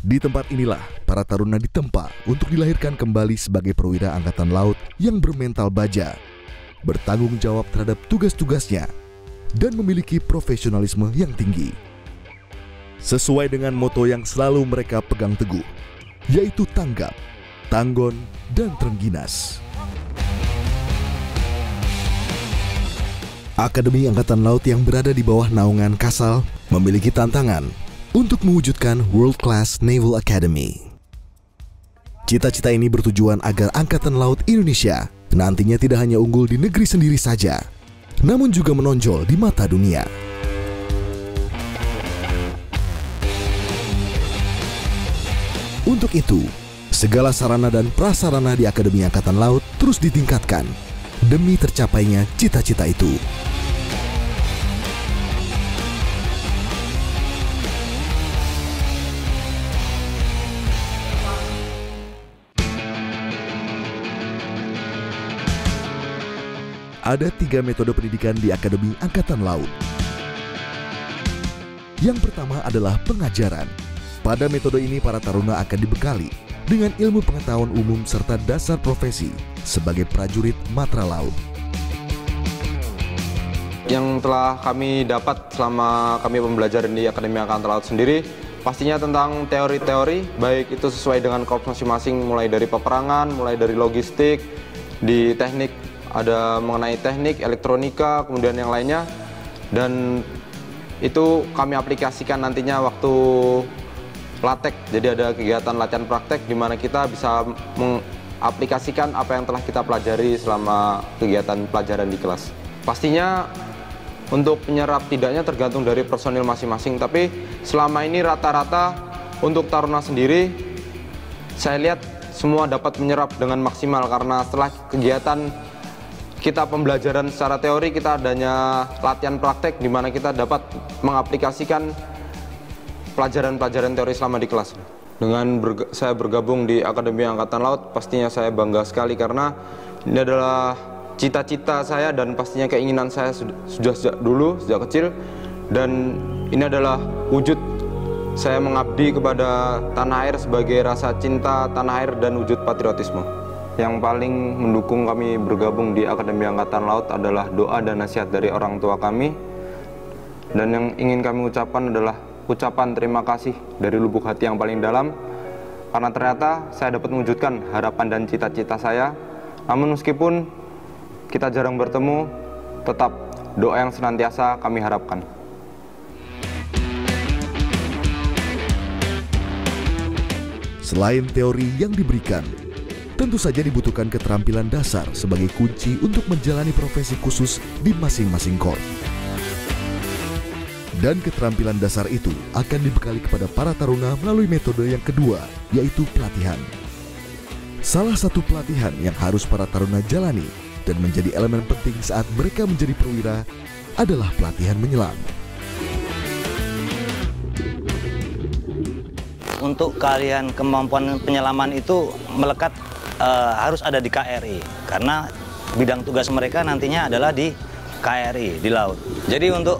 Di tempat inilah para taruna ditempa untuk dilahirkan kembali sebagai perwira angkatan laut yang bermental baja, bertanggung jawab terhadap tugas-tugasnya, dan memiliki profesionalisme yang tinggi. Sesuai dengan moto yang selalu mereka pegang teguh, yaitu tanggap, tanggon, dan terengginas. Akademi Angkatan Laut yang berada di bawah naungan Kasal memiliki tantangan untuk mewujudkan World Class Naval Academy. Cita-cita ini bertujuan agar Angkatan Laut Indonesia nantinya tidak hanya unggul di negeri sendiri saja, namun juga menonjol di mata dunia. Untuk itu, segala sarana dan prasarana di Akademi Angkatan Laut terus ditingkatkan demi tercapainya cita-cita itu. Ada 3 metode pendidikan di Akademi Angkatan Laut. Yang pertama adalah pengajaran. Pada metode ini para taruna akan dibekali dengan ilmu pengetahuan umum serta dasar profesi sebagai prajurit matra laut. Yang telah kami dapat selama kami pembelajaran di Akademi Angkatan Laut sendiri, pastinya tentang teori-teori, baik itu sesuai dengan korps masing-masing, mulai dari peperangan, mulai dari logistik, di teknik ada mengenai teknik, elektronika, kemudian yang lainnya. Dan itu kami aplikasikan nantinya waktu praktek. Jadi ada kegiatan latihan praktek di mana kita bisa mengaplikasikan apa yang telah kita pelajari selama kegiatan pelajaran di kelas. Pastinya untuk penyerap tidaknya tergantung dari personil masing-masing, tapi selama ini rata-rata untuk taruna sendiri saya lihat semua dapat menyerap dengan maksimal, karena setelah kegiatan kita pembelajaran secara teori, kita adanya latihan praktek di mana kita dapat mengaplikasikan pelajaran-pelajaran teori selama di kelas. Dengan saya bergabung di Akademi Angkatan Laut, pastinya saya bangga sekali karena ini adalah cita-cita saya dan pastinya keinginan saya sudah sejak dulu, sejak kecil. Dan ini adalah wujud saya mengabdi kepada tanah air sebagai rasa cinta tanah air dan wujud patriotisme. Yang paling mendukung kami bergabung di Akademi Angkatan Laut adalah doa dan nasihat dari orang tua kami. Dan yang ingin kami ucapkan adalah ucapan terima kasih dari lubuk hati yang paling dalam, karena ternyata saya dapat mewujudkan harapan dan cita-cita saya. Namun meskipun kita jarang bertemu, tetap doa yang senantiasa kami harapkan. Selain teori yang diberikan, tentu saja dibutuhkan keterampilan dasar sebagai kunci untuk menjalani profesi khusus di masing-masing korps. Dan keterampilan dasar itu akan dibekali kepada para taruna melalui metode yang kedua, yaitu pelatihan. Salah satu pelatihan yang harus para taruna jalani dan menjadi elemen penting saat mereka menjadi perwira adalah pelatihan menyelam. Untuk keahlian kemampuan penyelaman itu melekat harus ada di KRI, karena bidang tugas mereka nantinya adalah di KRI, di laut. Jadi untuk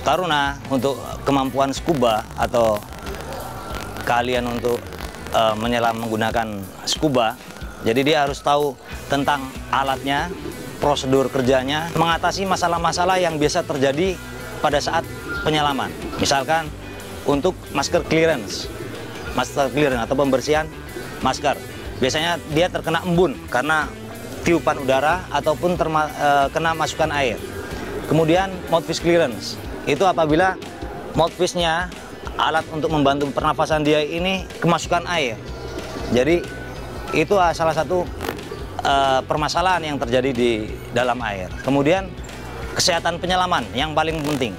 taruna, untuk kemampuan scuba atau keahlian untuk menyelam menggunakan scuba, jadi dia harus tahu tentang alatnya, prosedur kerjanya, mengatasi masalah-masalah yang biasa terjadi pada saat penyelaman. Misalkan untuk masker clearance atau pembersihan masker. Biasanya dia terkena embun karena tiupan udara ataupun kena masukan air. Kemudian mouthpiece clearance, itu apabila mouthpiece-nya, alat untuk membantu pernafasan dia ini, kemasukan air. Jadi itu salah satu permasalahan yang terjadi di dalam air. Kemudian kesehatan penyelaman yang paling penting,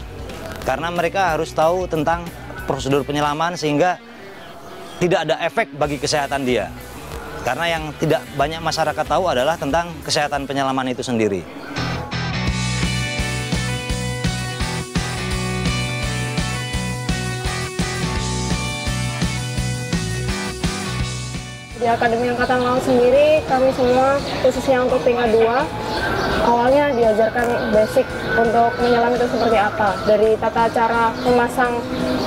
karena mereka harus tahu tentang prosedur penyelaman sehingga tidak ada efek bagi kesehatan dia. Karena yang tidak banyak masyarakat tahu adalah tentang kesehatan penyelaman itu sendiri. Di Akademi Angkatan Laut sendiri, kami semua, khususnya untuk tingkat 2, awalnya diajarkan basic untuk menyelam itu seperti apa. Dari tata cara memasang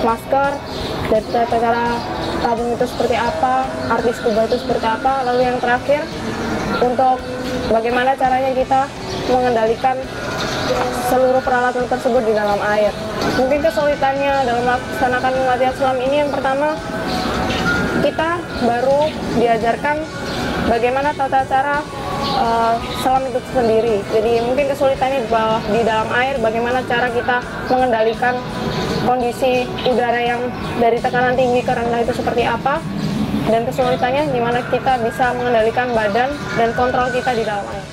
masker, dari tata cara tabung itu seperti apa, arti scuba itu seperti apa, lalu yang terakhir untuk bagaimana caranya kita mengendalikan seluruh peralatan tersebut di dalam air. Mungkin kesulitannya dalam melaksanakan latihan selam ini yang pertama, kita baru diajarkan bagaimana tata cara selam itu sendiri. Jadi mungkin kesulitannya di dalam air, bagaimana cara kita mengendalikan kondisi udara yang dari tekanan tinggi ke rendah itu seperti apa, dan kesulitannya gimana kita bisa mengendalikan badan dan kontrol kita di dalam air.